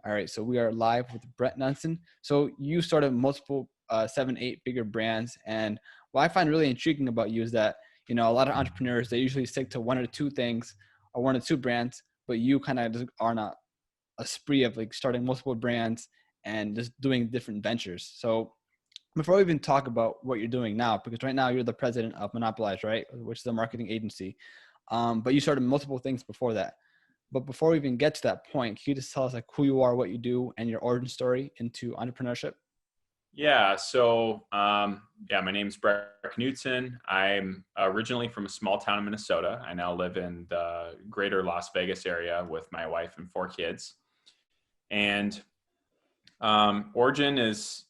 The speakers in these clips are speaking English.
All right, so we are live with Brett Knutson. So you started multiple 7, 8-figure brands, and what I find really intriguing about you is that a lot of entrepreneurs, they usually stick to one or two things or one or two brands, but you kind of just are on a spree of like starting multiple brands and just doing different ventures. So before we even talk about what you're doing now, because right now you're the president of Monopolize, right, which is a marketing agency, but you started multiple things before that. But before we even get to that point, can you just tell us like who you are, what you do, and your origin story into entrepreneurship? Yeah. So, my name's Brett Knutson. I'm originally from a small town in Minnesota. I now live in the greater Las Vegas area with my wife and 4 kids. And origin is,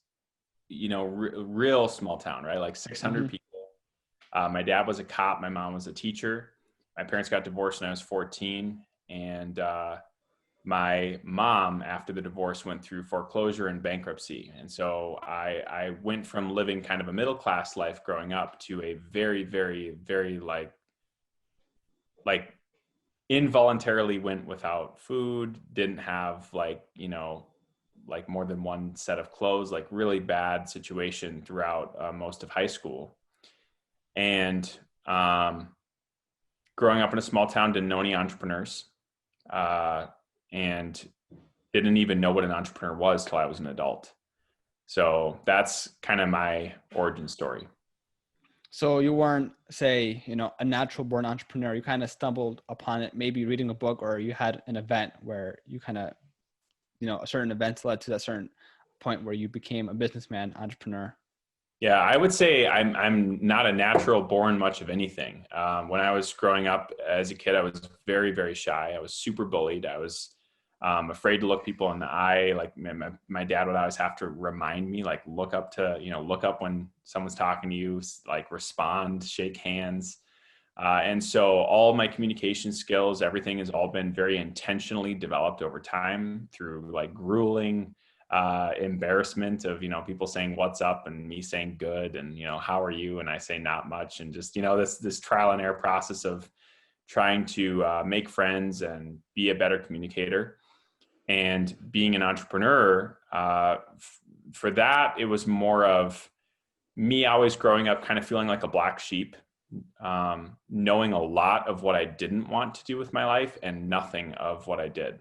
real small town, right? Like 600 people. My dad was a cop. My mom was a teacher. My parents got divorced when I was 14. And my mom, after the divorce, went through foreclosure and bankruptcy. And so I went from living kind of a middle-class life growing up to a very, very, very like involuntarily went without food, didn't have like more than one set of clothes, like really bad situation throughout most of high school. And growing up in a small town, didn't know any entrepreneurs. And didn't even know what an entrepreneur was till I was an adult. So that's kind of my origin story. So you weren't, say, a natural born entrepreneur. You kind of stumbled upon it, maybe reading a book, or you had an event where you kind of, a certain events led to that certain point where you became a businessman, entrepreneur. Yeah, I would say I'm not a natural born much of anything. When I was growing up as a kid, I was very, very shy. I was super bullied. I was afraid to look people in the eye. Like my dad would always have to remind me, like look up when someone's talking to you, like respond, shake hands. And so all my communication skills, everything has all been very intentionally developed over time through like grueling embarrassment of, people saying what's up and me saying good and, how are you? And I say not much. And just, this trial and error process of trying to make friends and be a better communicator. And being an entrepreneur, for that, it was more of me always growing up kind of feeling like a black sheep, knowing a lot of what I didn't want to do with my life and nothing of what I did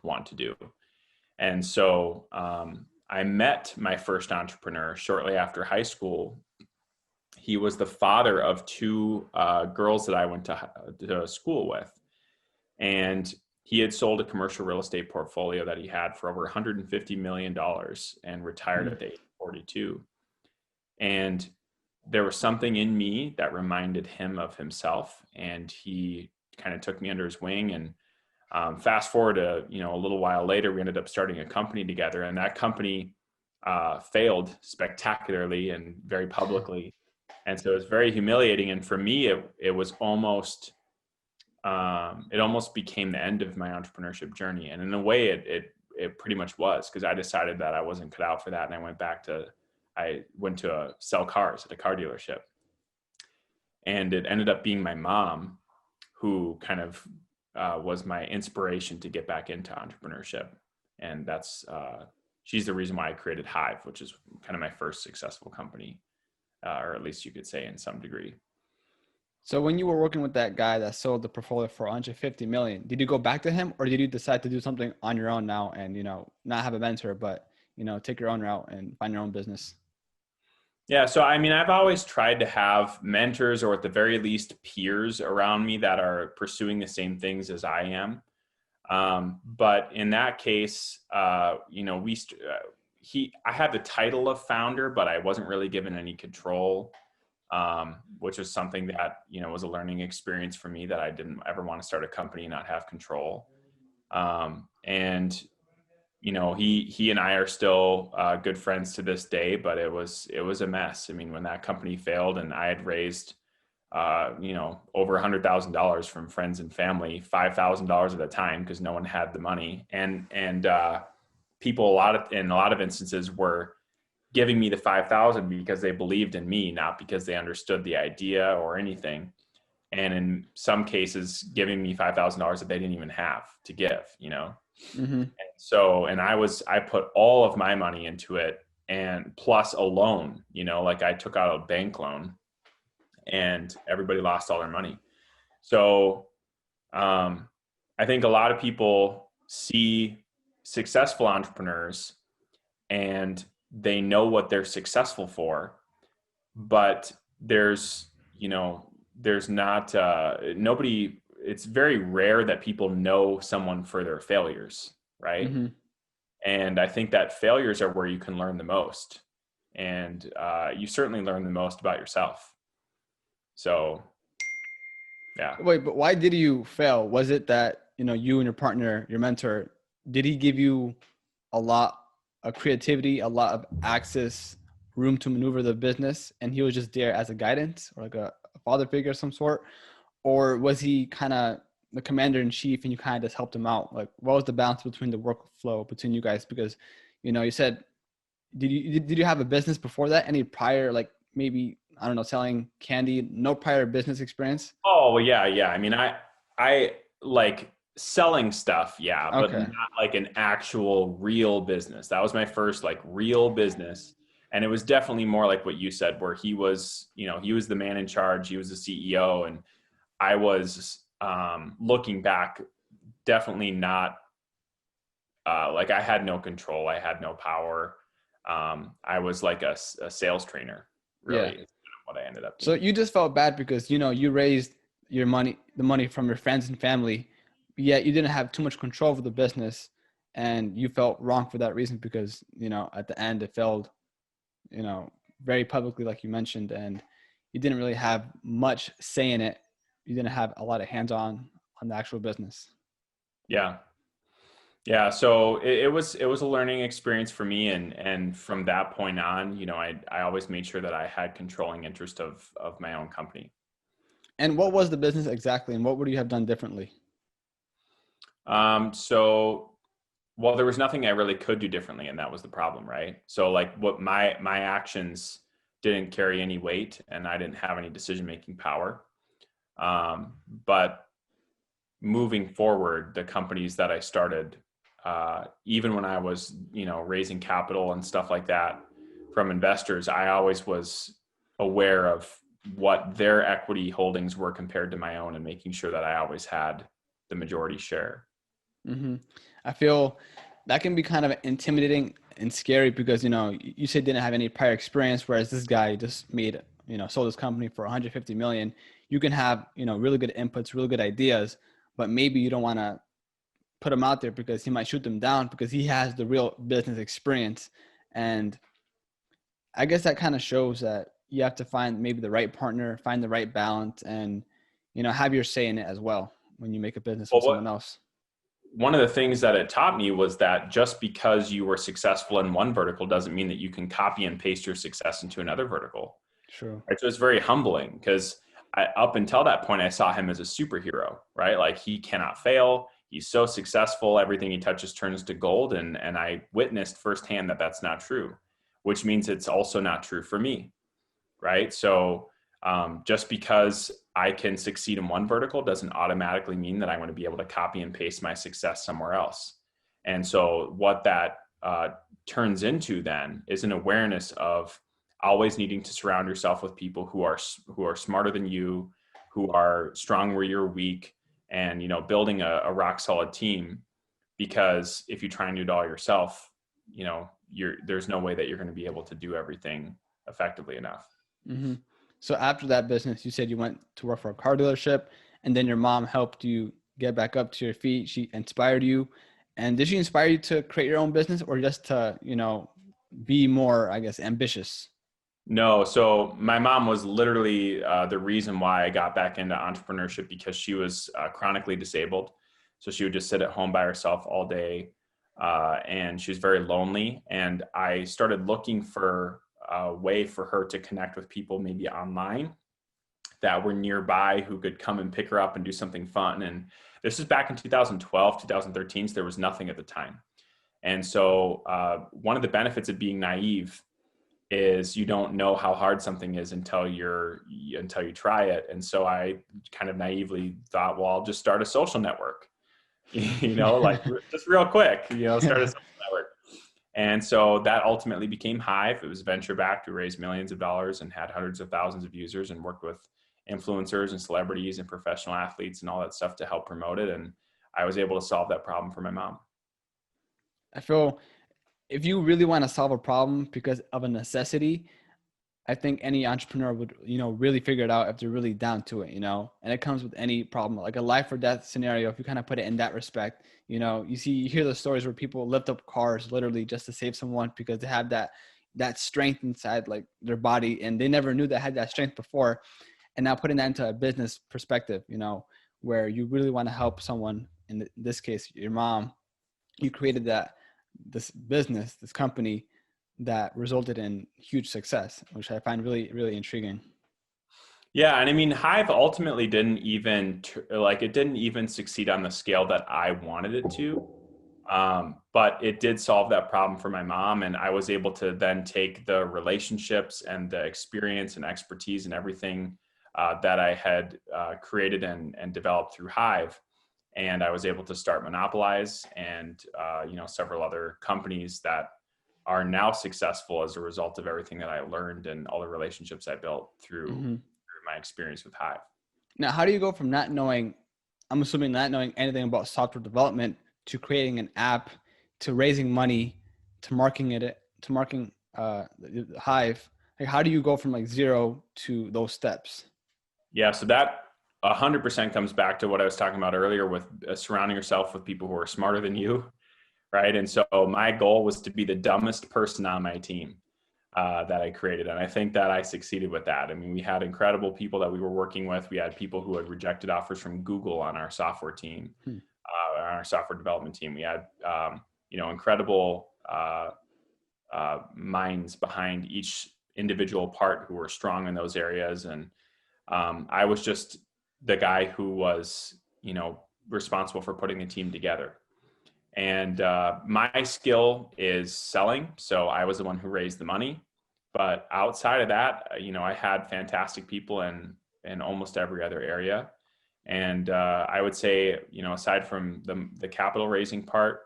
want to do. And so I met my first entrepreneur shortly after high school. He was the father of 2 girls that I went to school with. And he had sold a commercial real estate portfolio that he had for over $150 million and retired at the age of 42. And there was something in me that reminded him of himself. And he kind of took me under his wing. And fast forward a little while later, we ended up starting a company together. And that company failed spectacularly and very publicly. And so it was very humiliating. And for me, it was almost... it almost became the end of my entrepreneurship journey. And in a way it pretty much was, because I decided that I wasn't cut out for that. And I went to sell cars at a car dealership. And it ended up being my mom who kind of was my inspiration to get back into entrepreneurship. And she's the reason why I created Hive, which is kind of my first successful company, or at least you could say in some degree. So when you were working with that guy that sold the portfolio for $150 million, did you go back to him, or did you decide to do something on your own now and, not have a mentor, but, take your own route and find your own business? Yeah. So, I've always tried to have mentors, or at the very least peers around me that are pursuing the same things as I am. But in that case, I had the title of founder, but I wasn't really given any control. Which was something that, was a learning experience for me, that I didn't ever want to start a company and not have control. And, he and I are still good friends to this day, but it was a mess. When that company failed and I had raised, over $100,000 from friends and family, $5,000 at a time, because no one had the money. And people, in a lot of instances, were giving me the 5,000 because they believed in me, not because they understood the idea or anything. And in some cases, giving me $5,000 that they didn't even have to give, Mm-hmm. So, and I put all of my money into it, and plus a loan, like I took out a bank loan, and everybody lost all their money. So, I think a lot of people see successful entrepreneurs and they know what they're successful for, but there's not, nobody, it's very rare that people know someone for their failures, right? Mm-hmm. And I think that failures are where you can learn the most. And you certainly learn the most about yourself. So, yeah. Wait, but why did you fail? Was it that, you and your partner, your mentor, did he give you a lot of creativity, a lot of access, room to maneuver the business, and he was just there as a guidance or like a father figure of some sort? Or was he kind of the commander in chief and you kind of just helped him out? Like, what was the balance between the workflow between you guys? Because, you said, did you have a business before that? Any prior, like maybe, I don't know, selling candy, no prior business experience? Oh, well, yeah, yeah. I mean, I like selling stuff, yeah, but Okay. not like an actual real business. That was my first like real business. And it was definitely more like what you said, where he was the man in charge, he was the CEO, and I was, looking back, definitely not, like I had no control, I had no power. I was like a sales trainer, really, Yeah. is what I ended up So being. you just felt bad because, you raised the money from your friends and family, yet you didn't have too much control over the business, and you felt wrong for that reason because, at the end it failed, you know, very publicly, like you mentioned, and you didn't really have much say in it. You didn't have a lot of hands on the actual business. Yeah. Yeah, so it was a learning experience for me, and from that point on, I always made sure that I had controlling interest of my own company. And what was the business exactly, and what would you have done differently? So, well, there was nothing I really could do differently, and that was the problem, right? So, like, what my actions didn't carry any weight, and I didn't have any decision making power. But moving forward, the companies that I started, even when I was, raising capital and stuff like that from investors, I always was aware of what their equity holdings were compared to my own, and making sure that I always had the majority share. Hmm. I feel that can be kind of intimidating and scary because, you said didn't have any prior experience, whereas this guy just made, sold his company for 150 million. You can have, really good inputs, really good ideas, but maybe you don't want to put him out there because he might shoot them down because he has the real business experience. And I guess that kind of shows that you have to find maybe the right partner, find the right balance, and, have your say in it as well when you make a business Well, with someone else. one of the things that it taught me was that just because you were successful in one vertical doesn't mean that you can copy and paste your success into another vertical. True. Right? So it's very humbling because up until that point, I saw him as a superhero, right? Like he cannot fail. He's so successful. Everything he touches turns to gold. And I witnessed firsthand that that's not true, which means it's also not true for me, right? So just because I can succeed in one vertical doesn't automatically mean that I'm going to be able to copy and paste my success somewhere else. And so what that turns into then is an awareness of always needing to surround yourself with people who are smarter than you, who are strong where you're weak, and building a rock solid team. Because if you try and do it all yourself, there's no way that you're going to be able to do everything effectively enough. Hmm. So after that business, you said you went to work for a car dealership, and then your mom helped you get back up to your feet. She inspired you. And did she inspire you to create your own business or just to, be more, I guess, ambitious? No, so my mom was literally the reason why I got back into entrepreneurship, because she was chronically disabled. So she would just sit at home by herself all day, and she was very lonely. And I started looking for a way for her to connect with people, maybe online, that were nearby, who could come and pick her up and do something fun. And this is back in 2012, 2013, so there was nothing at the time. And so one of the benefits of being naive is you don't know how hard something is until you try it. And so I kind of naively thought, well, I'll just start a social network. like just real quick, start a social network. And so that ultimately became Hive. It was venture backed. We raised millions of dollars and had hundreds of thousands of users and worked with influencers and celebrities and professional athletes and all that stuff to help promote it. And I was able to solve that problem for my mom. I feel if you really want to solve a problem because of a necessity, I think any entrepreneur would, really figure it out if they're really down to it, and it comes with any problem, like a life or death scenario. If you kind of put it in that respect, you hear the stories where people lift up cars literally just to save someone because they have that strength inside like their body, and they never knew they had that strength before. And now putting that into a business perspective, where you really want to help someone, in this case, your mom, you created this business, this company that resulted in huge success, which I find really, really intriguing. Yeah. And I mean, Hive ultimately didn't even it didn't even succeed on the scale that I wanted it to. But it did solve that problem for my mom. And I was able to then take the relationships and the experience and expertise and everything that I had created and developed through Hive. And I was able to start Monopolize and, several other companies that are now successful as a result of everything that I learned and all the relationships I built through my experience with Hive. Now, how do you go from I'm assuming not knowing anything about software development, to creating an app, to raising money, to marketing Hive? Like, how do you go from like zero to those steps? Yeah, so that 100% comes back to what I was talking about earlier with surrounding yourself with people who are smarter than you, right? And so my goal was to be the dumbest person on my team that I created. And I think that I succeeded with that. I mean, we had incredible people that we were working with. We had people who had rejected offers from Google on our software team, on our software development team. We had, incredible minds behind each individual part who were strong in those areas. And I was just the guy who was, responsible for putting the team together. And my skill is selling. So I was the one who raised the money. But outside of that, I had fantastic people in almost every other area. And I would say, aside from the capital raising part,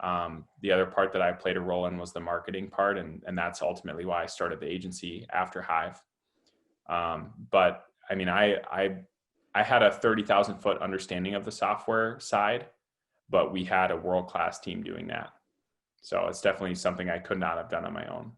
the other part that I played a role in was the marketing part. And that's ultimately why I started the agency after Hive. But I mean, I had a 30,000 foot understanding of the software side, but we had a world-class team doing that. So it's definitely something I could not have done on my own.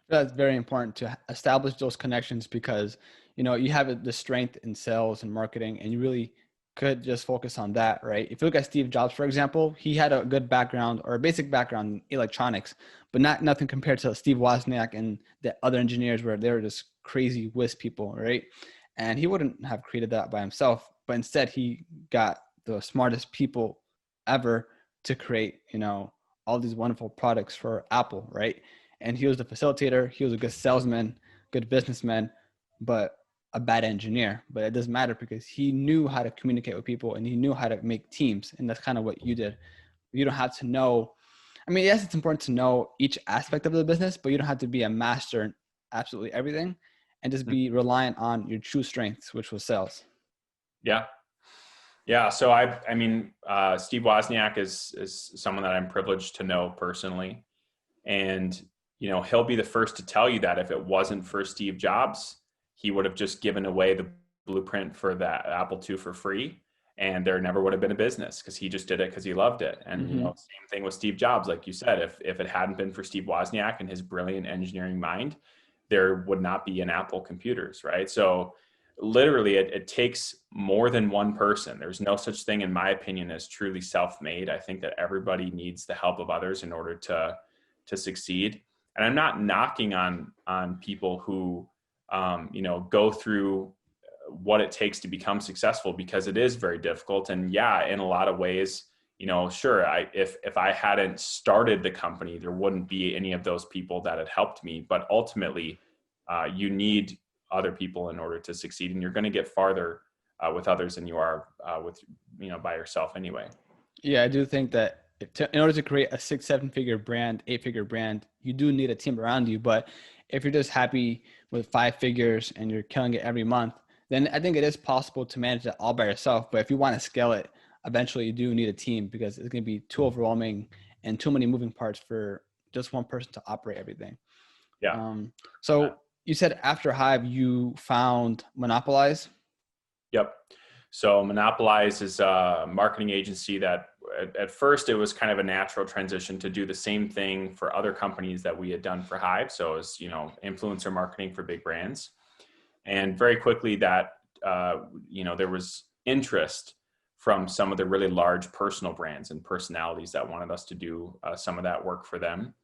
That's very important to establish those connections because, you have the strength in sales and marketing, and you really could just focus on that, right? If you look at Steve Jobs, for example, he had a good background or a basic background in electronics, but nothing compared to Steve Wozniak and the other engineers where they were just crazy whiz people, right? And he wouldn't have created that by himself, but instead he got the smartest people ever to create, all these wonderful products for Apple, right? And he was the facilitator. He was a good salesman, good businessman, but a bad engineer. But it doesn't matter because he knew how to communicate with people and he knew how to make teams. And that's kind of what you did. You don't have to know. I mean, yes, it's important to know each aspect of the business, but you don't have to be a master in absolutely everything and just be reliant on your true strengths, which was sales. Yeah. Yeah. So Steve Wozniak is someone that I'm privileged to know personally. And, he'll be the first to tell you that if it wasn't for Steve Jobs, he would have just given away the blueprint for that Apple II for free. And there never would have been a business because he just did it because he loved it. And, same thing with Steve Jobs. Like you said, if it hadn't been for Steve Wozniak and his brilliant engineering mind, there would not be an Apple computers, right? So literally it takes more than one person. There's no such thing, in my opinion, as truly self-made. I think that everybody needs the help of others in order to succeed. And I'm not knocking on people who, go through what it takes to become successful, because it is very difficult. And yeah, in a lot of ways, sure, if I hadn't started the company, there wouldn't be any of those people that had helped me. But ultimately, you need other people in order to succeed, and you're going to get farther with others than you are by yourself anyway. Yeah, I do think that in order to create a 6-7 figure brand, 8-figure brand, you do need a team around you. But if you're just happy with 5 figures and you're killing it every month, then I think it is possible to manage that all by yourself. But if you want to scale it eventually you do need a team because it's going to be too overwhelming and too many moving parts for just one person to operate everything. Yeah. So you said after Hive, you found Monopolize. Yep. So Monopolize is a marketing agency that at first it was kind of a natural transition to do the same thing for other companies that we had done for Hive. So it was, influencer marketing for big brands. And very quickly that, there was interest from some of the really large personal brands and personalities that wanted us to do some of that work for them.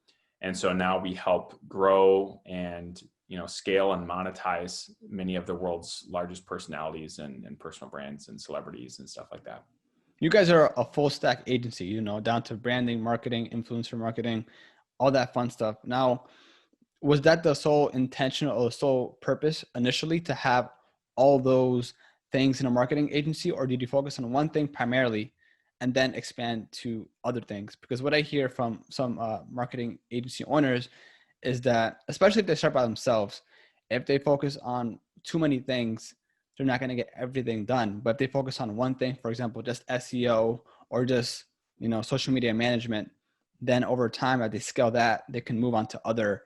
And so now we help grow and scale and monetize many of the world's largest personalities and personal brands and celebrities and stuff like that. You guys are a full stack agency, down to branding, marketing, influencer marketing, all that fun stuff. Now, was that the sole intention or the sole purpose initially to have all those things in a marketing agency, or did you focus on one thing primarily and then expand to other things? Because what I hear from some marketing agency owners is that, especially if they start by themselves, if they focus on too many things, they're not going to get everything done. But if they focus on one thing, for example, just SEO or just, social media management, then over time, as they scale that, they can move on to other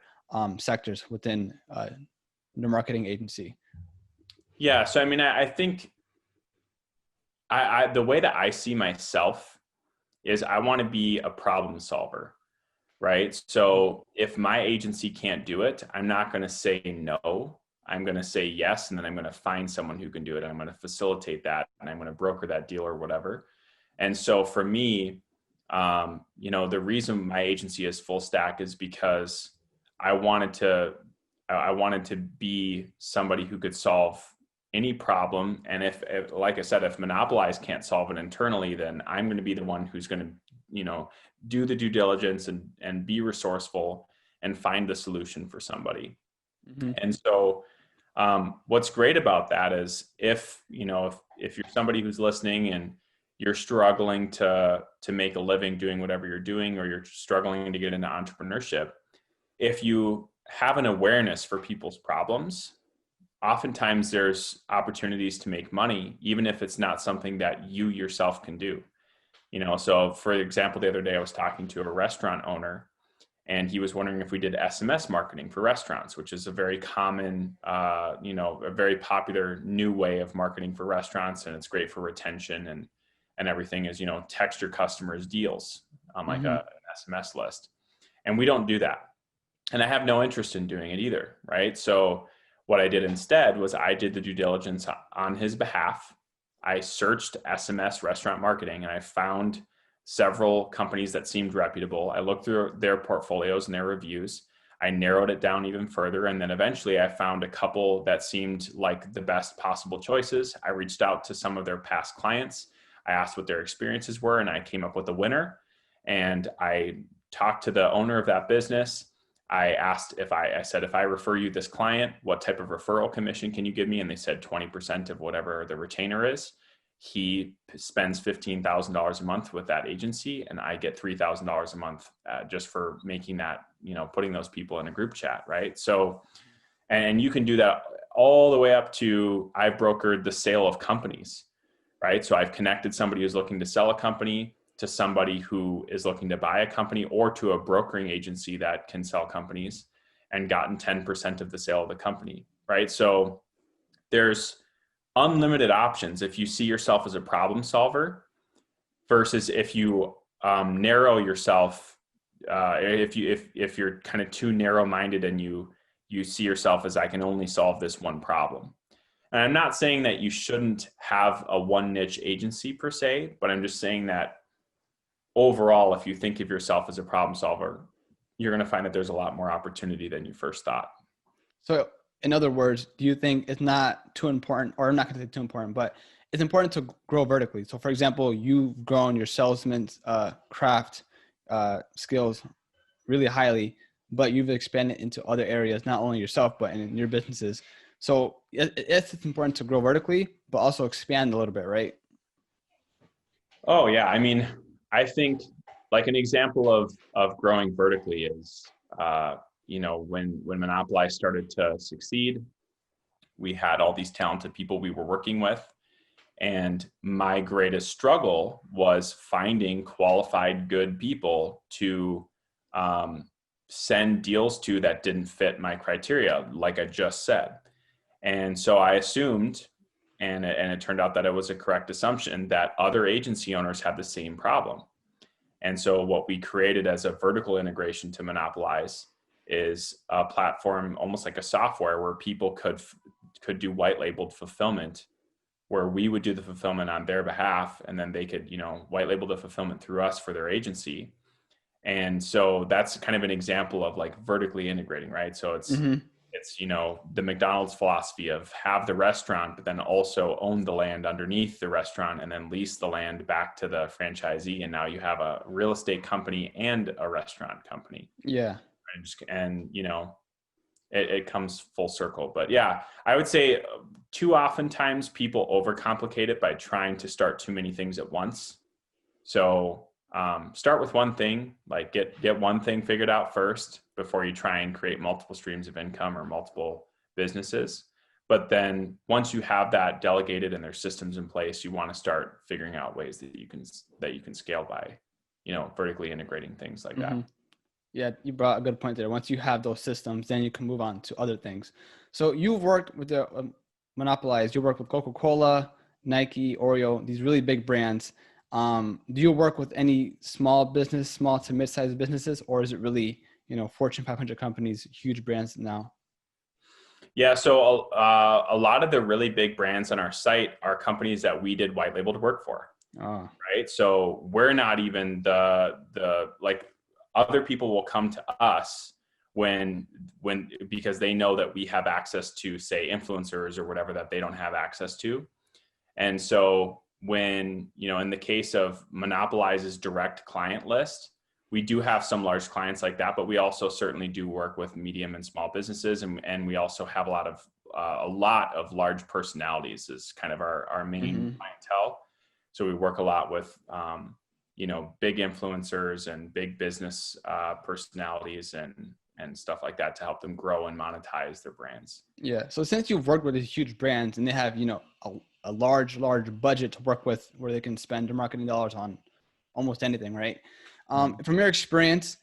sectors within the marketing agency. Yeah. So, I think the way that I see myself is I want to be a problem solver. Right. So if my agency can't do it, I'm not going to say no. I'm going to say yes. And then I'm going to find someone who can do it. And I'm going to facilitate that. And I'm going to broker that deal or whatever. And so for me, the reason my agency is full stack is because I wanted to be somebody who could solve any problem. And if like I said, if Monopolize can't solve it internally, then I'm going to be the one who's going to, do the due diligence and be resourceful and find the solution for somebody. Mm-hmm. And so what's great about that is if you're somebody who's listening and you're struggling to make a living doing whatever you're doing, or you're struggling to get into entrepreneurship, if you have an awareness for people's problems, oftentimes there's opportunities to make money, even if it's not something that you yourself can do. So for example, the other day I was talking to a restaurant owner, and he was wondering if we did SMS marketing for restaurants, which is a very common, a very popular new way of marketing for restaurants. And it's great for retention and everything is, text your customers deals on like an SMS list. And we don't do that. And I have no interest in doing it either. Right. So what I did instead was I did the due diligence on his behalf. I searched SMS restaurant marketing and I found several companies that seemed reputable. I looked through their portfolios and their reviews. I narrowed it down even further. And then eventually I found a couple that seemed like the best possible choices. I reached out to some of their past clients. I asked what their experiences were, and I came up with a winner. And I talked to the owner of that business. I asked I said, if I refer you this client, what type of referral commission can you give me? And they said 20% of whatever the retainer is. He spends $15,000 a month with that agency, and I get $3,000 a month just for making that, putting those people in a group chat. Right. So, and you can do that all the way up to I've brokered the sale of companies. Right. So I've connected somebody who's looking to sell a company to somebody who is looking to buy a company, or to a brokering agency that can sell companies, and gotten 10% of the sale of the company. Right. So there's unlimited options if you see yourself as a problem solver, versus if you narrow yourself, if you're kind of too narrow-minded and you see yourself as I can only solve this one problem. And I'm not saying that you shouldn't have a one niche agency per se, but I'm just saying that overall, if you think of yourself as a problem solver, you're going to find that there's a lot more opportunity than you first thought. So in other words, do you think it's not too important, or I'm not going to say too important, but it's important to grow vertically? So for example, you've grown your salesman's craft skills really highly, but you've expanded into other areas, not only yourself, but in your businesses. So it's important to grow vertically, but also expand a little bit, right? Oh yeah. I think like an example of growing vertically is, when Monopolize started to succeed, we had all these talented people we were working with. And my greatest struggle was finding qualified, good people to send deals to that didn't fit my criteria, like I just said. And so I assumed, and it turned out that it was a correct assumption, that other agency owners had the same problem. And so what we created as a vertical integration to Monopolize is a platform, almost like a software, where people could do white labeled fulfillment, where we would do the fulfillment on their behalf, and then they could, white label the fulfillment through us for their agency. And so that's kind of an example of like vertically integrating, right? So it's the McDonald's philosophy of have the restaurant, but then also own the land underneath the restaurant and then lease the land back to the franchisee. And now you have a real estate company and a restaurant company. Yeah. And it comes full circle. But yeah, I would say too oftentimes people overcomplicate it by trying to start too many things at once. So start with one thing, like get one thing figured out first before you try and create multiple streams of income or multiple businesses. But then once you have that delegated and there's systems in place, you want to start figuring out ways that you can scale by, vertically integrating things like that. Yeah, you brought a good point there. Once you have those systems, then you can move on to other things. So you've worked with the Monopolize, you work with Coca-Cola, Nike, Oreo, these really big brands. Do you work with any small to mid-sized businesses, or is it really, Fortune 500 companies, huge brands now? Yeah. So a lot of the really big brands on our site are companies that we did white labeled work for. Oh. Right. So we're not even like other people will come to us because they know that we have access to, say, influencers or whatever that they don't have access to. And so when, in the case of Monopolize's direct client list, we do have some large clients like that, but we also certainly do work with medium and small businesses. And we also have a lot of large personalities as kind of our main clientele. So we work a lot with, big influencers and big business personalities and stuff like that to help them grow and monetize their brands. Yeah. So since you've worked with these huge brands and they have, a large budget to work with where they can spend their marketing dollars on almost anything, right? From your experience,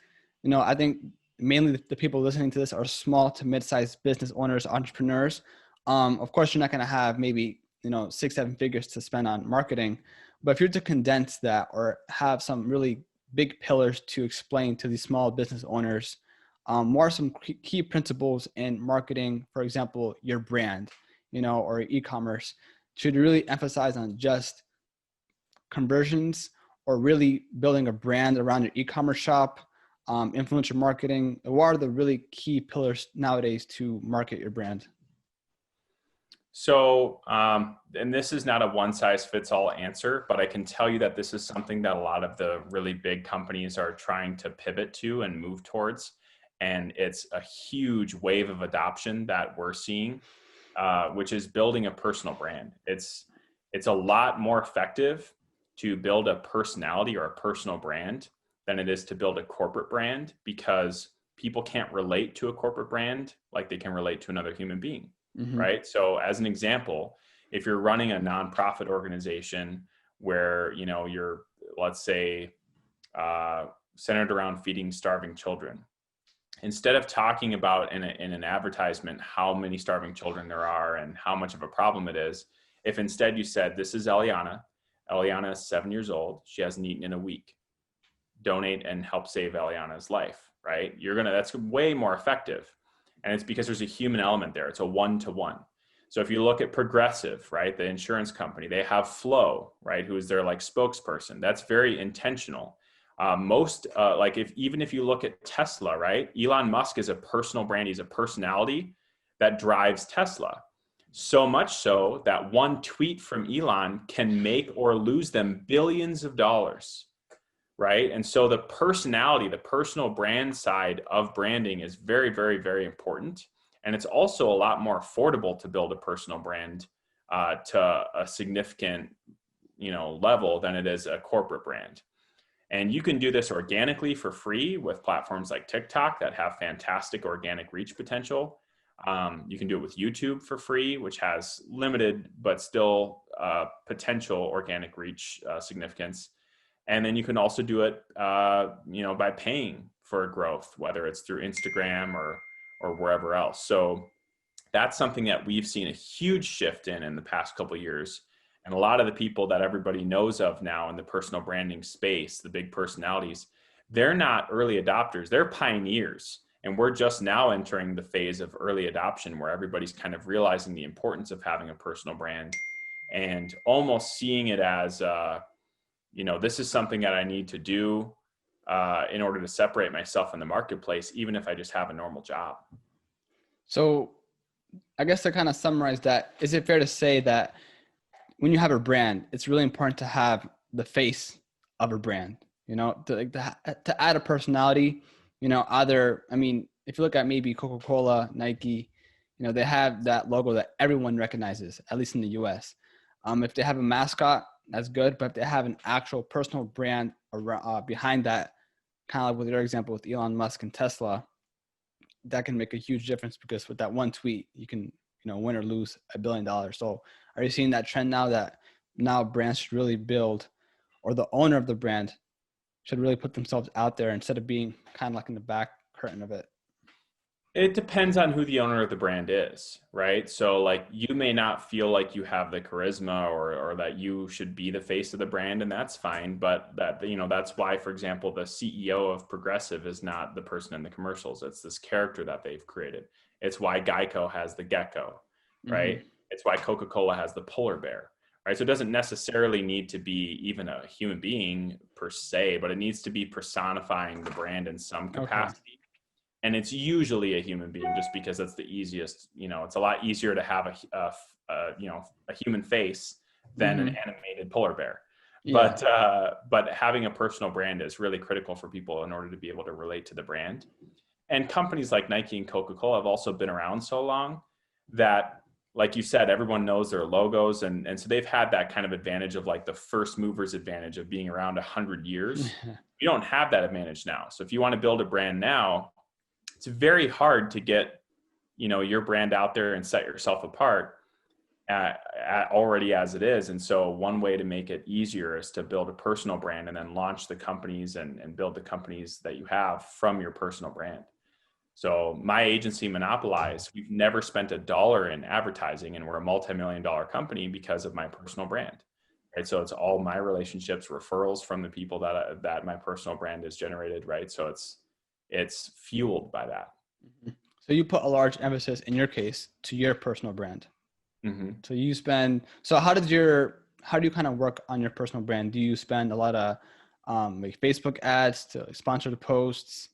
I think mainly the people listening to this are small to mid-sized business owners, entrepreneurs. Of course, you're not going to have maybe, 6-7 figures to spend on marketing, but if you're to condense that or have some really big pillars to explain to these small business owners, what are some key principles in marketing, for example, your brand, or e-commerce, should you really emphasize on just conversions or really building a brand around your e-commerce shop, influencer marketing? What are the really key pillars nowadays to market your brand? So, and this is not a one size fits all answer, but I can tell you that this is something that a lot of the really big companies are trying to pivot to and move towards. And it's a huge wave of adoption that we're seeing, which is building a personal brand. It's a lot more effective to build a personality or a personal brand than it is to build a corporate brand, because people can't relate to a corporate brand like they can relate to another human being. Right. So as an example, if you're running a nonprofit organization where, you're, let's say, centered around feeding starving children, instead of talking about in an advertisement how many starving children there are and how much of a problem it is, if instead you said, this is Eliana is 7 years old, she hasn't eaten in a week, donate and help save Eliana's life, right? That's way more effective. And it's because there's a human element there. It's a one-to-one. So if you look at Progressive, right, the insurance company, they have Flo, right, who is their like spokesperson. That's very intentional. Even if you look at Tesla, right, Elon Musk is a personal brand. He's a personality that drives Tesla. So much so that one tweet from Elon can make or lose them billions of dollars. Right. And so the personality, the personal brand side of branding is very, very, very important. And it's also a lot more affordable to build a personal brand to a significant, level than it is a corporate brand. And you can do this organically for free with platforms like TikTok that have fantastic organic reach potential. You can do it with YouTube for free, which has limited but still potential organic reach significance. And then you can also do it, by paying for growth, whether it's through Instagram or wherever else. So that's something that we've seen a huge shift in the past couple of years. And a lot of the people that everybody knows of now in the personal branding space, the big personalities, they're not early adopters, they're pioneers. And we're just now entering the phase of early adoption where everybody's kind of realizing the importance of having a personal brand and almost seeing it as, this is something that I need to do in order to separate myself in the marketplace, even if I just have a normal job. So I guess to kind of summarize that, is it fair to say that when you have a brand, it's really important to have the face of a brand, to add a personality, if you look at maybe Coca-Cola, Nike, they have that logo that everyone recognizes, at least in the US. If they have a mascot, that's good. But if they have an actual personal brand behind that, kind of like with your example with Elon Musk and Tesla, that can make a huge difference because with that one tweet, you can, win or lose $1 billion. So are you seeing that trend that now brands should really build, or the owner of the brand should really put themselves out there instead of being kind of like in the back curtain of it? It depends on who the owner of the brand is, right? So like you may not feel like you have the charisma or that you should be the face of the brand, and that's fine. But that's why, for example, the CEO of Progressive is not the person in the commercials. It's this character that they've created. It's why Geico has the gecko, right? Mm-hmm. It's why Coca-Cola has the polar bear, right? So it doesn't necessarily need to be even a human being per se, but it needs to be personifying the brand in some capacity. Okay. And it's usually a human being just because it's the easiest, it's a lot easier to have a human face than an animated polar bear. Yeah. But having a personal brand is really critical for people in order to be able to relate to the brand. And companies like Nike and Coca-Cola have also been around so long that, like you said, everyone knows their logos. And so they've had that kind of advantage of like the first movers advantage of being around 100 years. You don't have that advantage now. So if you want to build a brand now, it's very hard to get, your brand out there and set yourself apart already as it is. And so one way to make it easier is to build a personal brand and then launch the companies and build the companies that you have from your personal brand. So my agency, Monopolize, we've never spent $1 in advertising, and we're a multi-million-dollar company because of my personal brand. Right? So it's all my relationships, referrals from the people that my personal brand has generated. Right. So it's fueled by that. So you put a large emphasis in your case to your personal brand. Mm-hmm. So how do you kind of work on your personal brand? Do you spend a lot of like Facebook ads to sponsored posts?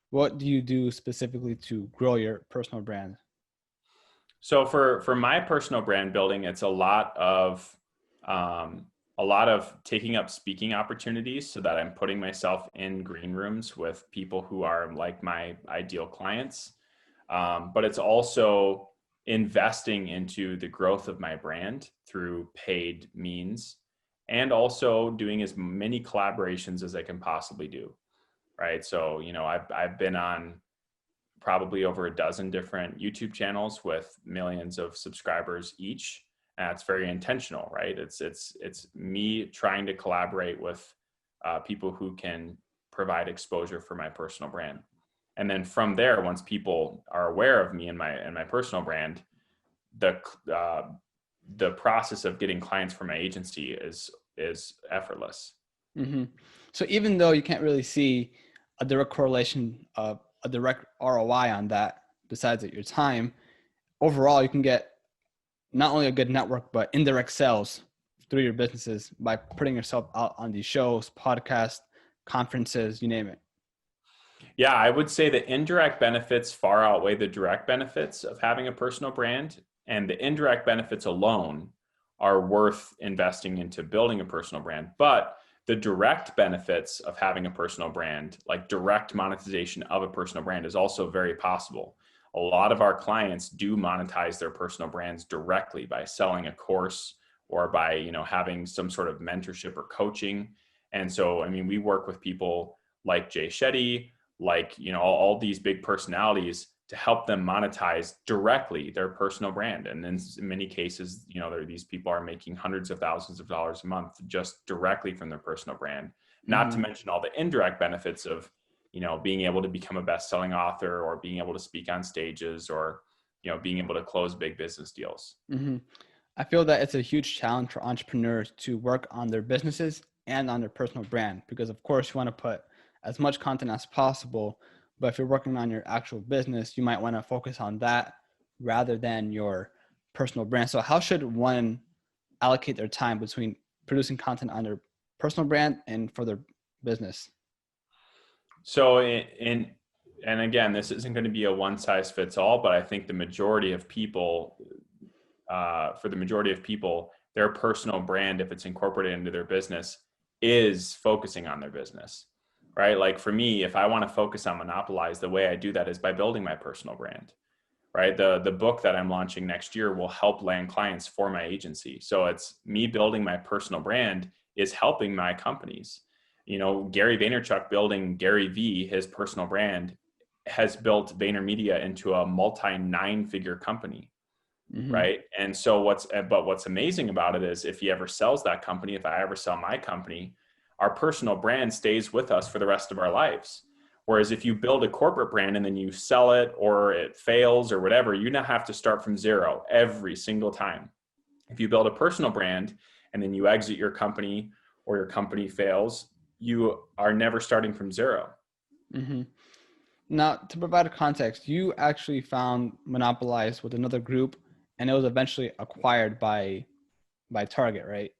What do you do specifically to grow your personal brand? So for my personal brand building, it's a lot of taking up speaking opportunities so that I'm putting myself in green rooms with people who are like my ideal clients. But it's also investing into the growth of my brand through paid means, and also doing as many collaborations as I can possibly do. Right. So, I've been on probably over a dozen different YouTube channels with millions of subscribers each. And it's very intentional, right? It's me trying to collaborate with people who can provide exposure for my personal brand. And then from there, once people are aware of me and my personal brand, the process of getting clients for my agency is effortless. Mm-hmm. So even though you can't really see a direct correlation of a direct ROI on that, besides your time, overall, you can get not only a good network, but indirect sales through your businesses by putting yourself out on these shows, podcasts, conferences, you name it. Yeah, I would say the indirect benefits far outweigh the direct benefits of having a personal brand. And the indirect benefits alone are worth investing into building a personal brand. But the direct benefits of having a personal brand, like direct monetization of a personal brand, is also very possible. A lot of our clients do monetize their personal brands directly by selling a course or by, having some sort of mentorship or coaching. And so, we work with people like Jay Shetty, like, all these big personalities to help them monetize directly their personal brand. And in many cases, these people are making hundreds of thousands of dollars a month just directly from their personal brand, not to mention all the indirect benefits of, being able to become a best-selling author, or being able to speak on stages, or, being able to close big business deals. I feel that it's a huge challenge for entrepreneurs to work on their businesses and on their personal brand, because of course you want to put as much content as possible. But if you're working on your actual business, you might want to focus on that rather than your personal brand. So how should one allocate their time between producing content on their personal brand and for their business? So and again, this isn't going to be a one size fits all, but I think the majority of people, for the majority of people, their personal brand, if it's incorporated into their business, is focusing on their business, right? Like for me, if I want to focus on Monopolize, the way I do that is by building my personal brand, right? The book that I'm launching next year will help land clients for my agency. So it's me building my personal brand is helping my companies. Gary Vaynerchuk building Gary V, his personal brand, has built VaynerMedia into a multi-9-figure company. Right. And so what's amazing about it is if he ever sells that company, if I ever sell my company, our personal brand stays with us for the rest of our lives. Whereas if you build a corporate brand and then you sell it, or it fails or whatever, you now have to start from zero every single time. If you build a personal brand and then you exit your company, or your company fails, you are never starting from zero. Now, to provide a context, you actually found Monopolize with another group, and it was eventually acquired by Target, right?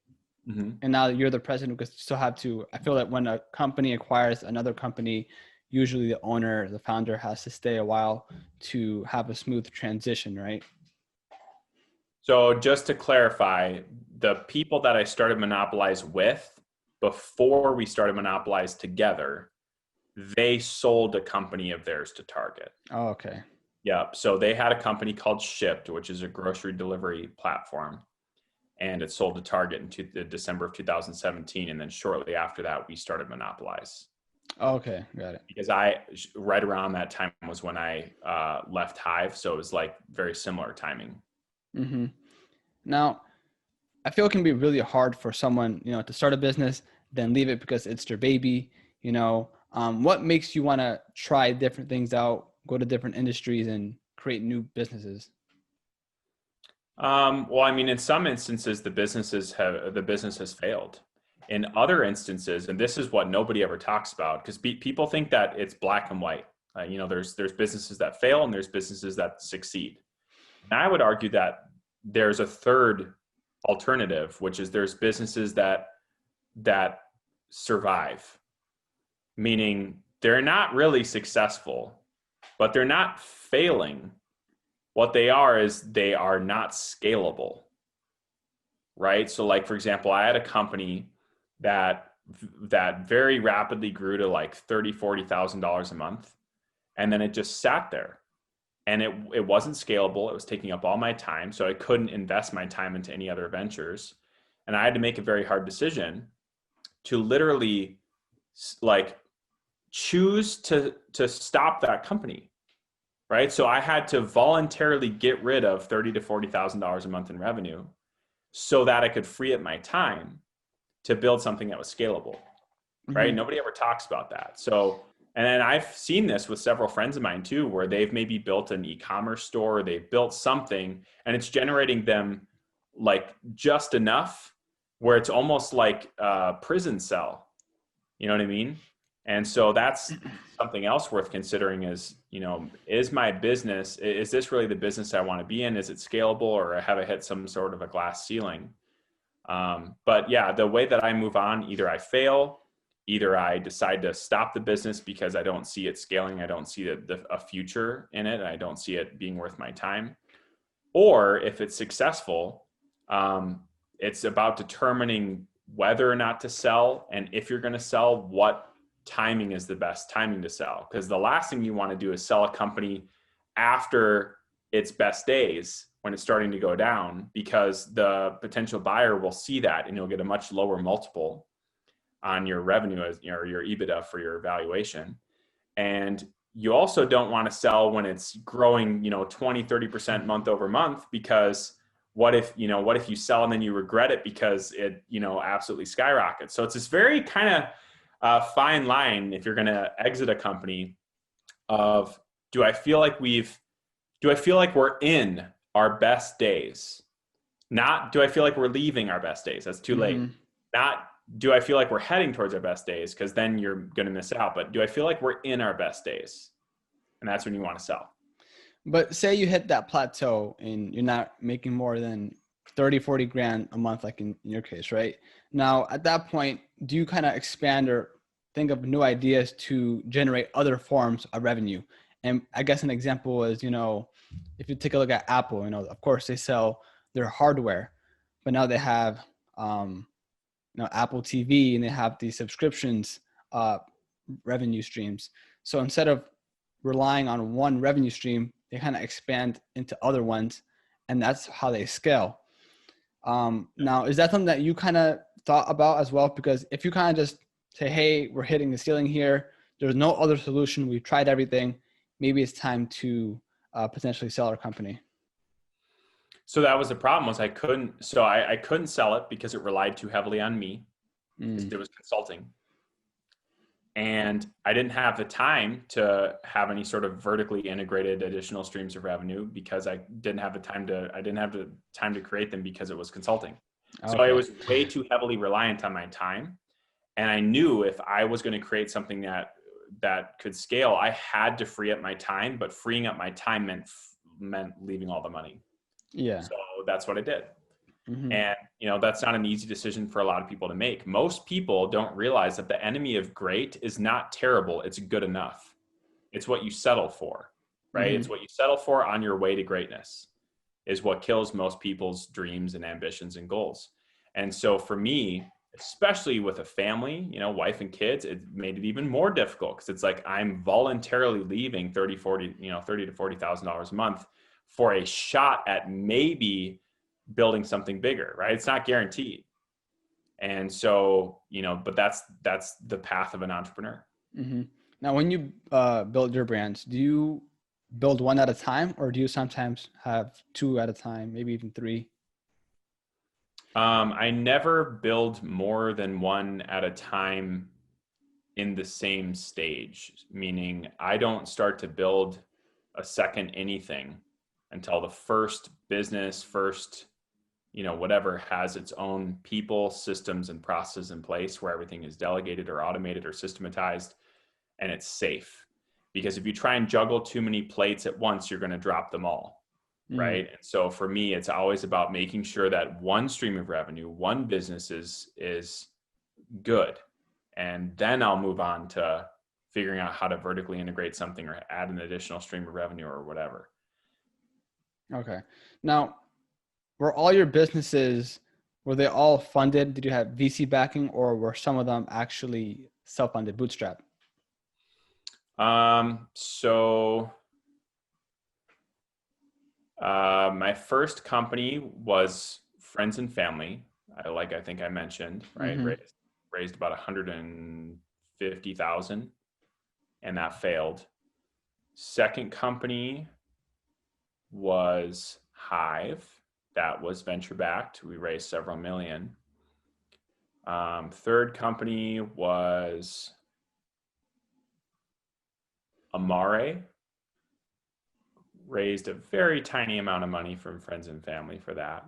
And now you're the president, because you still have to, I feel that when a company acquires another company, usually the owner, the founder, has to stay a while to have a smooth transition, right? So just to clarify, the people that I started Monopolize with before we started Monopolize together, they sold a company of theirs to Target. Oh, okay. Yeah. So they had a company called Shipt, which is a grocery delivery platform. And it sold to Target in December of 2017. And then shortly after that, we started Monopolize. Oh, okay. Got it. Because right around that time was when I left Hive. So it was like very similar timing. Now, I feel it can be really hard for someone, to start a business, then leave it because it's their baby. What makes you want to try different things out, go to different industries, and create new businesses? Well, I mean, in some instances, the business has failed. In other instances, and this is what nobody ever talks about, because people think that it's black and white. There's businesses that fail and there's businesses that succeed. And I would argue that there's a third alternative, which is there's businesses that survive, meaning they're not really successful, but they're not failing. What they are is they are not scalable, right? So like, for example, I had a company that very rapidly grew to like $30,000-$40,000 a month. And then it just sat there, and it wasn't scalable. It was taking up all my time. So I couldn't invest my time into any other ventures. And I had to make a very hard decision to literally like choose to stop that company. Right. So I had to voluntarily get rid of $30,000 to $40,000 a month in revenue so that I could free up my time to build something that was scalable. Right. Nobody ever talks about that. So, and then I've seen this with several friends of mine too, where they've maybe built an e-commerce store, they've built something, and it's generating them like just enough where it's almost like a prison cell. You know what I mean? And so that's something else worth considering is, is my business, is this really the business I want to be in? Is it scalable, or have I hit some sort of a glass ceiling? But yeah, the way that I move on, either I fail, either I decide to stop the business because I don't see it scaling. I don't see a future in it. I don't see it being worth my time. Or if it's successful, it's about determining whether or not to sell. And if you're going to sell, what timing is the best timing to sell. Because the last thing you want to do is sell a company after its best days when it's starting to go down, because the potential buyer will see that and you'll get a much lower multiple on your revenue, as your EBITDA for your valuation. And you also don't want to sell when it's growing, 20, 30% month over month, because what if you sell and then you regret it because it, absolutely skyrockets. So it's this very kind of fine line, if you're going to exit a company, of do I feel like we're in our best days? Not do I feel like we're leaving our best days? That's too late. Not do I feel like we're heading towards our best days, because then you're going to miss out. But do I feel like we're in our best days? And that's when you want to sell. But say you hit that plateau and you're not making more than 30, 40 grand a month, like in your case, right? Now, at that point, do you kind of expand or think of new ideas to generate other forms of revenue? And I guess an example is, if you take a look at Apple, of course they sell their hardware, but now they have, Apple TV, and they have these subscriptions, revenue streams. So instead of relying on one revenue stream, they kind of expand into other ones, and that's how they scale. Now, is that something that you kind of thought about as well? Because if you kind of just say, hey, we're hitting the ceiling here, there's no other solution, we've tried everything, maybe it's time to potentially sell our company. So that was the problem, was I couldn't sell it because it relied too heavily on me. It was consulting. And I didn't have the time to have any sort of vertically integrated additional streams of revenue, because I didn't have the time to create them, because it was consulting. Okay. So I was way too heavily reliant on my time. And I knew if I was going to create something that could scale, I had to free up my time, but freeing up my time meant leaving all the money. Yeah. So that's what I did. And, that's not an easy decision for a lot of people to make. Most people don't realize that the enemy of great is not terrible. It's good enough. It's what you settle for, right? It's what you settle for on your way to greatness is what kills most people's dreams and ambitions and goals. And so for me, especially with a family, wife and kids, it made it even more difficult, because it's like I'm voluntarily leaving $30,000 to $40,000 a month for a shot at maybe building something bigger, right? It's not guaranteed. And so, but that's the path of an entrepreneur. Now, when you build your brands, do you build one at a time, or do you sometimes have two at a time, maybe even three? I never build more than one at a time in the same stage, meaning I don't start to build a second anything until the first business, whatever, has its own people, systems, and processes in place, where everything is delegated or automated or systematized, and it's safe. Because if you try and juggle too many plates at once, you're going to drop them all, right? And so for me, it's always about making sure that one stream of revenue, one business is good. And then I'll move on to figuring out how to vertically integrate something or add an additional stream of revenue or whatever. Okay. Now, were all your businesses, were they all funded? Did you have VC backing, or were some of them actually self-funded, bootstrap? So my first company was friends and family. I think I mentioned, right? Raised about 150,000, and that failed. Second company was Hive. That was venture backed. We raised several million. Third company was Amare. Raised a very tiny amount of money from friends and family for that,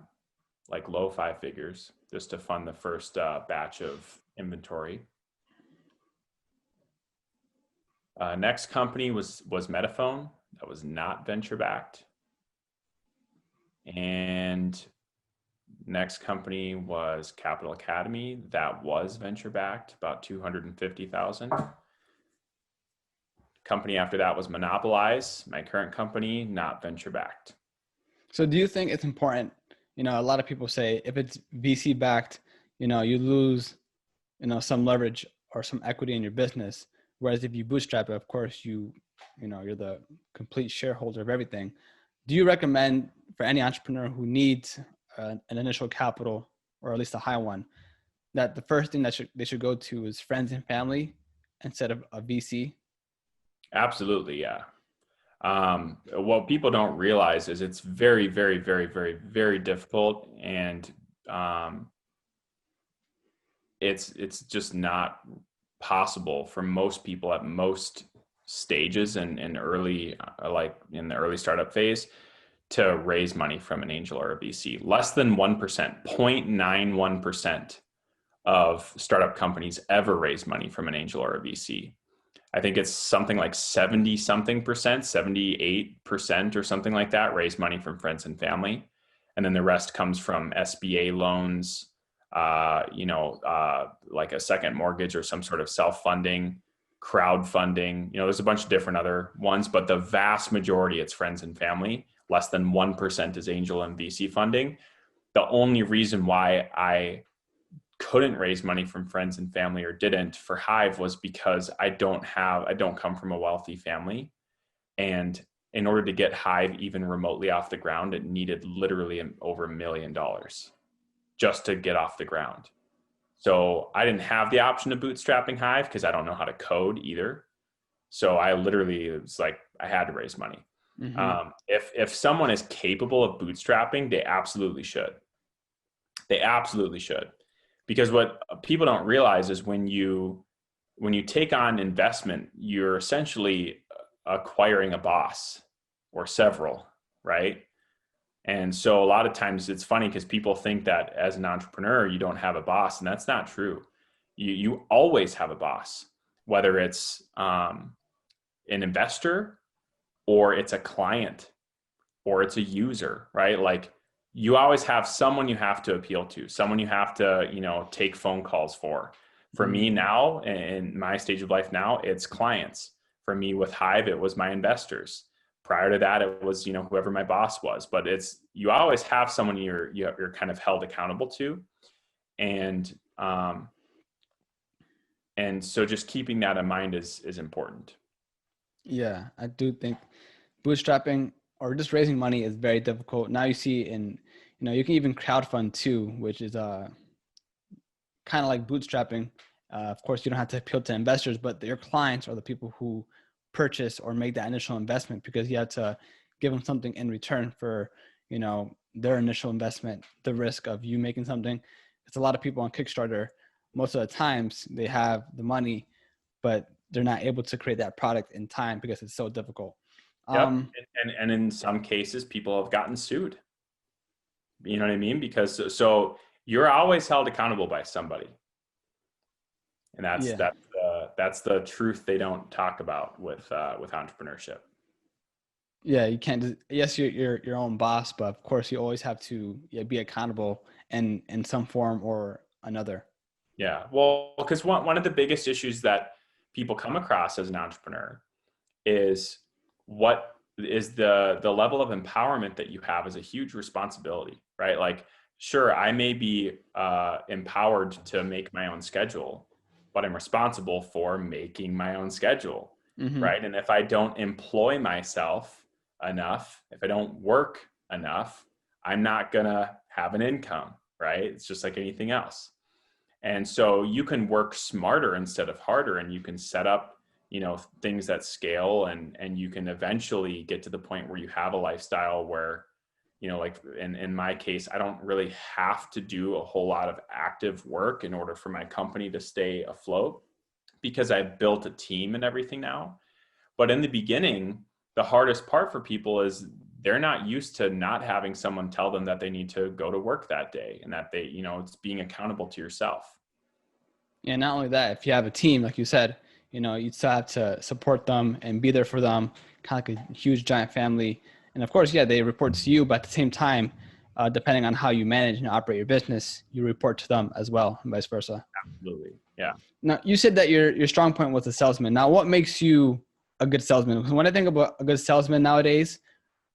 like low 5 figures, just to fund the first batch of inventory. Next company was Metaphone. That was not venture backed. And next company was Capital Academy. That was venture backed, about 250,000. Company after that was Monopolize, my current company, not venture backed. So do you think it's important? A lot of people say if it's VC backed, you lose, some leverage or some equity in your business. Whereas if you bootstrap it, of course, you're the complete shareholder of everything. Do you recommend for any entrepreneur who needs an initial capital, or at least a high one, that the first thing that they should go to is friends and family instead of a VC? Absolutely. Yeah. What people don't realize is it's very, very, very, very, very difficult. And it's just not possible for most people at most stages and early, like in the early startup phase, to raise money from an angel or a VC. Less than 1%, 0.91% of startup companies ever raise money from an angel or a VC. I think it's something like 70 something percent, 78% or something like that raise money from friends and family. And then the rest comes from SBA loans, like a second mortgage or some sort of self-funding, crowdfunding. There's a bunch of different other ones, but the vast majority, it's friends and family. Less than 1% is angel and VC funding. The only reason why I couldn't raise money from friends and family or didn't for Hive was because I don't come from a wealthy family. And in order to get Hive even remotely off the ground, it needed literally over $1 million just to get off the ground. So I didn't have the option of bootstrapping Hive because I don't know how to code either. So I literally, it was like, I had to raise money. Mm-hmm. If someone is capable of bootstrapping, they absolutely should. They absolutely should. Because what people don't realize is when you take on investment, you're essentially acquiring a boss or several, right? And so a lot of times it's funny because people think that as an entrepreneur, you don't have a boss, and that's not true. You always have a boss, whether it's an investor or it's a client or it's a user, right? Like you always have someone you have to appeal to, someone you have to, take phone calls for. For me now, in my stage of life now, it's clients. For me with Hive, it was my investors. Prior to that, it was, whoever my boss was. But you always have someone you're kind of held accountable to. And so just keeping that in mind is important. Yeah, I do think bootstrapping or just raising money is very difficult. Now you see you can even crowdfund too, which is kind of like bootstrapping. Of course, you don't have to appeal to investors, but your clients are the people who purchase or make that initial investment because you have to give them something in return for, their initial investment, the risk of you making something. It's a lot of people on Kickstarter. Most of the times they have the money, but they're not able to create that product in time because it's so difficult. Yep. And in some cases, people have gotten sued. You know what I mean? Because so you're always held accountable by somebody. And that's the truth they don't talk about with entrepreneurship. Yeah, you can't just, yes, you're your own boss, but of course you always have to be accountable in some form or another. Yeah. Well, because one of the biggest issues that people come across as an entrepreneur is what is the level of empowerment that you have is a huge responsibility, right? Like, sure, I may be empowered to make my own schedule, but I'm responsible for making my own schedule, Mm-hmm. right? And if I don't employ myself enough, if I don't work enough, I'm not gonna have an income, right? It's just like anything else. And so you can work smarter instead of harder, and you can set up, things that scale, and you can eventually get to the point where you have a lifestyle where, like in my case, I don't really have to do a whole lot of active work in order for my company to stay afloat because I've built a team and everything now. But in the beginning, the hardest part for people is they're not used to not having someone tell them that they need to go to work that day and that they, it's being accountable to yourself. Yeah, not only that, if you have a team, like you said, you still have to support them and be there for them, kind of like a huge giant family. And of course, yeah, they report to you, but at the same time, depending on how you manage and operate your business, you report to them as well, and vice versa. Absolutely. Yeah. Now, you said that your strong point was a salesman. Now, what makes you a good salesman? Because when I think about a good salesman nowadays,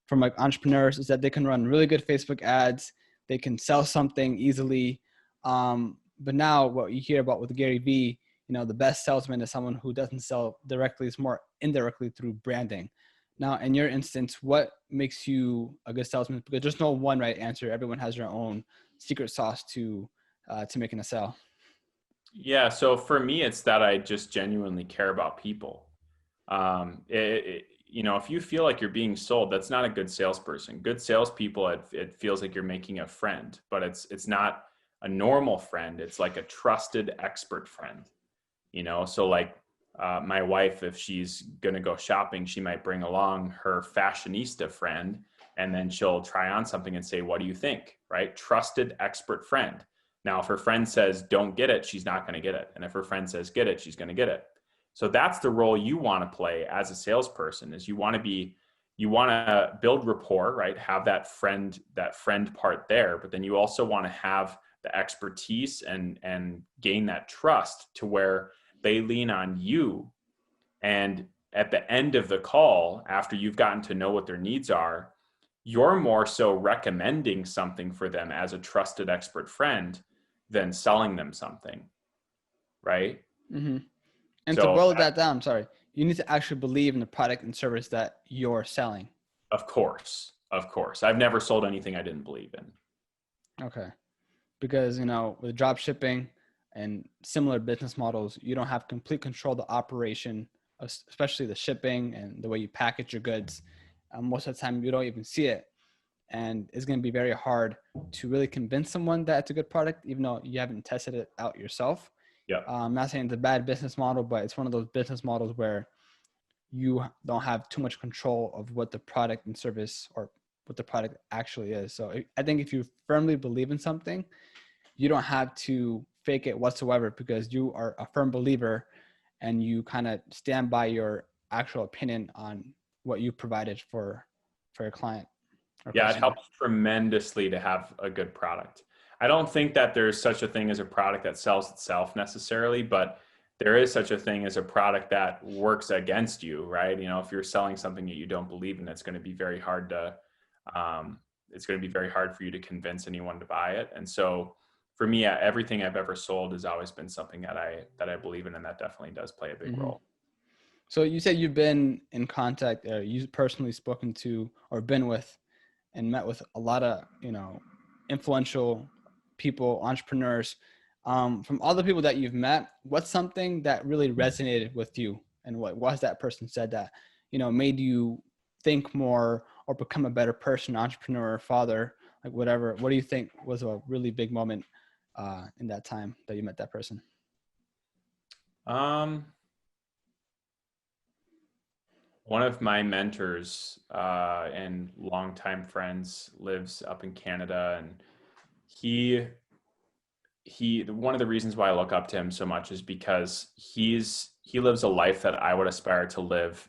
from like entrepreneurs, is that they can run really good Facebook ads, they can sell something easily. But now, what you hear about with Gary Vee, the best salesman is someone who doesn't sell directly; it's more indirectly through branding. Now, in your instance, what makes you a good salesman? Because there's no one right answer. Everyone has their own secret sauce to making a sale. Yeah. So for me, it's that I just genuinely care about people. If you feel like you're being sold, that's not a good salesperson. Good salespeople, it feels like you're making a friend, but it's not a normal friend. It's like a trusted expert friend, So like my wife, if she's going to go shopping, she might bring along her fashionista friend, and then she'll try on something and say, what do you think? Right? Trusted expert friend. Now, if her friend says, don't get it, she's not going to get it. And if her friend says, get it, she's going to get it. So that's the role you want to play as a salesperson, is you want to build rapport, right? Have that friend part there, but then you also want to have the expertise and gain that trust to where they lean on you. And at the end of the call, after you've gotten to know what their needs are, you're more so recommending something for them as a trusted expert friend than selling them something, right? Mm-hmm. And to So boil that down, sorry, you need to actually believe in the product and service that you're selling. Of course. I've never sold anything I didn't believe in. Okay. Because, with drop shipping and similar business models, you don't have complete control of the operation, especially the shipping and the way you package your goods. Most of the time, you don't even see it. And it's going to be very hard to really convince someone that it's a good product, even though you haven't tested it out yourself. Yeah. I'm not saying it's a bad business model, but it's one of those business models where you don't have too much control of what the product and service or what the product actually is. So I think if you firmly believe in something, you don't have to fake it whatsoever, because you are a firm believer and you kind of stand by your actual opinion on what you provided for your client. Yeah, it helps tremendously to have a good product. I don't think that there's such a thing as a product that sells itself necessarily, but there is such a thing as a product that works against you, right? If you're selling something that you don't believe in, it's going to be very hard for you to convince anyone to buy it. And so for me, everything I've ever sold has always been something that I believe in, and that definitely does play a big role. So you said you've been in contact, you've personally spoken to or been with and met with a lot of, influential people, entrepreneurs. From all the people that you've met, what's something that really resonated with you? And what was that person said that, made you think more or become a better person, entrepreneur, father, like whatever? What do you think was a really big moment in that time that you met that person? One of my mentors and longtime friends lives up in Canada, and he one of the reasons why I look up to him so much is because he lives a life that I would aspire to live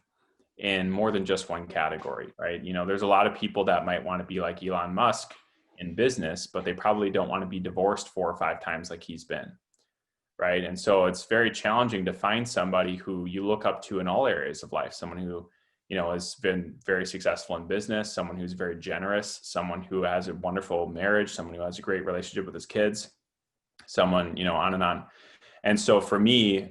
in more than just one category, right? There's a lot of people that might want to be like Elon Musk in business, but they probably don't want to be divorced 4 or 5 times like he's been, right? And so it's very challenging to find somebody who you look up to in all areas of life, someone who has been very successful in business, someone who's very generous, someone who has a wonderful marriage, someone who has a great relationship with his kids, someone, on and on. And so for me,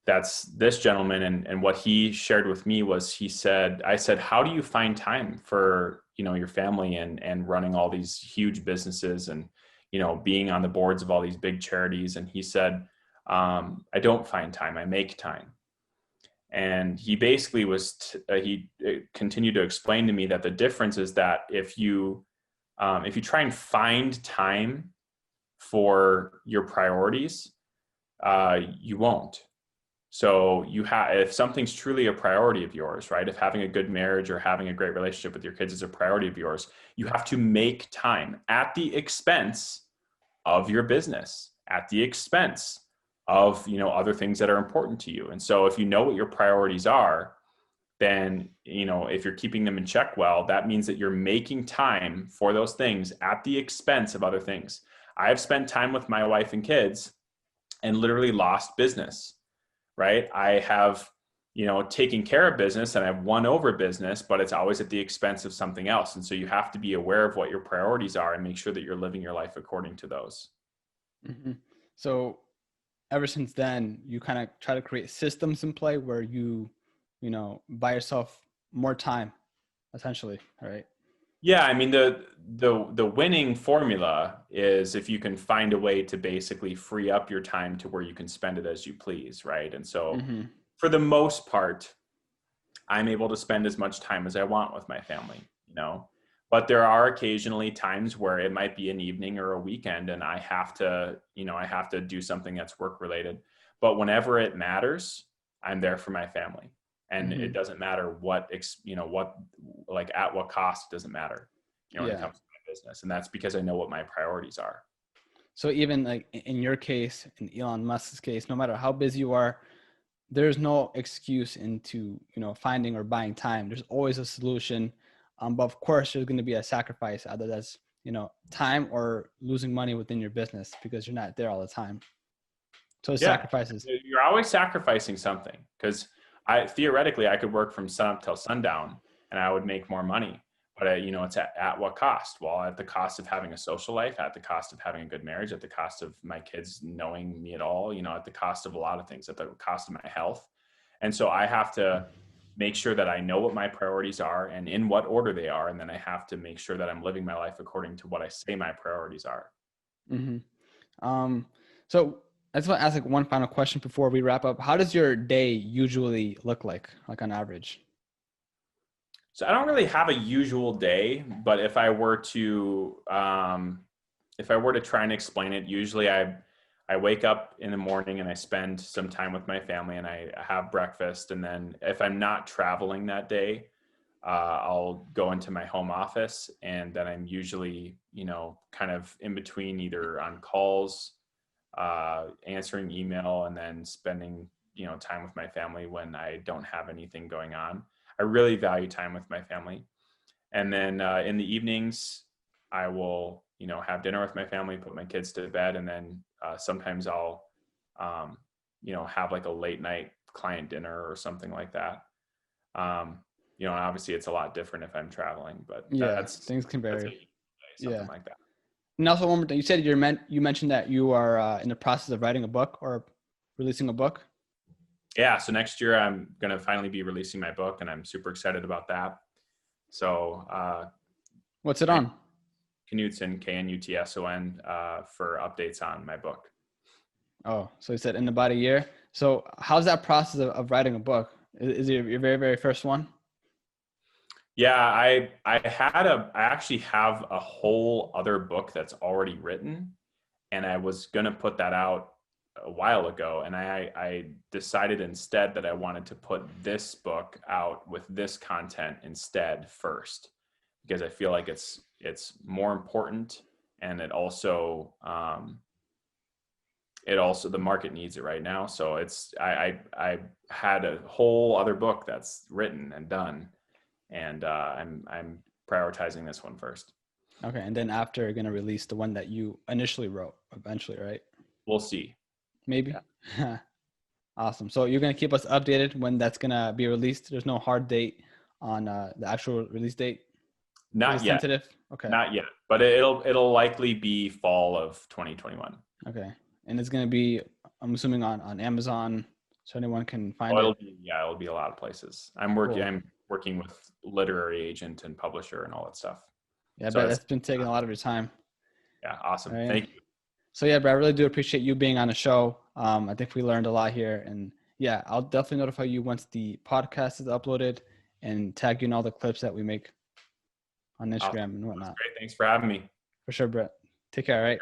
that's this gentleman. And what he shared with me was, I said, how do you find time for, your family and running all these huge businesses and, being on the boards of all these big charities? And he said, I don't find time, I make time. And he basically he continued to explain to me that the difference is that if you try and find time for your priorities, you won't. So if something's truly a priority of yours, right? If having a good marriage or having a great relationship with your kids is a priority of yours, you have to make time at the expense of your business, at the expense of, other things that are important to you. And so if you know what your priorities are, then, if you're keeping them in check well, that means that you're making time for those things at the expense of other things. I've spent time with my wife and kids and literally lost business, right? I have, taken care of business and I've won over business, but it's always at the expense of something else. And so you have to be aware of what your priorities are and make sure that you're living your life according to those. Mm-hmm. So ever since then, you kind of try to create systems in play where you buy yourself more time, essentially, right? Yeah, I mean, the winning formula is if you can find a way to basically free up your time to where you can spend it as you please, right? And so for the most part, I'm able to spend as much time as I want with my family, you know, but there are occasionally times where it might be an evening or a weekend and I have to, I have to do something that's work related. But whenever it matters, I'm there for my family. And it doesn't matter what, like at what cost, it doesn't matter, when it comes to my business. And that's because I know what my priorities are. So even like in your case, in Elon Musk's case, no matter how busy you are, there's no excuse into, finding or buying time. There's always a solution. But of course there's going to be a sacrifice, either that's, time or losing money within your business because you're not there all the time. So it's sacrifices. You're always sacrificing something, because theoretically I could work from sun up till sundown and I would make more money. But it's at what cost? Well, at the cost of having a social life, at the cost of having a good marriage, at the cost of my kids knowing me at all, at the cost of a lot of things, at the cost of my health. And so I have to make sure that I know what my priorities are and in what order they are. And then I have to make sure that I'm living my life according to what I say my priorities are. So I just want to ask like one final question before we wrap up. How does your day usually look like on average? So I don't really have a usual day, but if I were to try and explain it, usually I wake up in the morning and I spend some time with my family and I have breakfast. And then if I'm not traveling that day, I'll go into my home office, and then I'm usually, kind of in between, either on calls, answering email, and then spending, time with my family when I don't have anything going on. I really value time with my family. And then in the evenings, I will, have dinner with my family, put my kids to bed. And then sometimes I'll, have like a late night client dinner or something like that. Obviously it's a lot different if I'm traveling, but things can vary. Something like that. And also one more thing, you said you mentioned that you are in the process of writing a book or releasing a book. Yeah. So next year I'm going to finally be releasing my book, and I'm super excited about that. So, what's it on? Knutson, Knutson, for updates on my book. Oh, so you said in about a year. So how's that process of writing a book? Is it your very, very first one? Yeah, I actually have a whole other book that's already written, and I was going to put that out a while ago. And I decided instead that I wanted to put this book out with this content instead first, because I feel like it's more important, and it also the market needs it right now. So I had a whole other book that's written and done, and I'm prioritizing this one first. Okay, and then after you're gonna release the one that you initially wrote eventually, right? We'll see. Maybe. Yeah. Awesome. So you're gonna keep us updated when that's gonna be released. There's no hard date on the actual release date. Not yet. Tentative. Okay. Not yet, but it'll likely be fall of 2021. Okay, and it's gonna be, I'm assuming, on Amazon, so anyone can find it. It'll be a lot of places. I'm working with literary agent and publisher and all that stuff. Yeah, but that's been taking a lot of your time. Yeah, awesome. Right. Thank you. So yeah, but I really do appreciate you being on the show. I think we learned a lot here, and yeah, I'll definitely notify you once the podcast is uploaded and tag you in all the clips that we make on Instagram and whatnot. That's great. Thanks for having me. For sure, Brett. Take care. All right.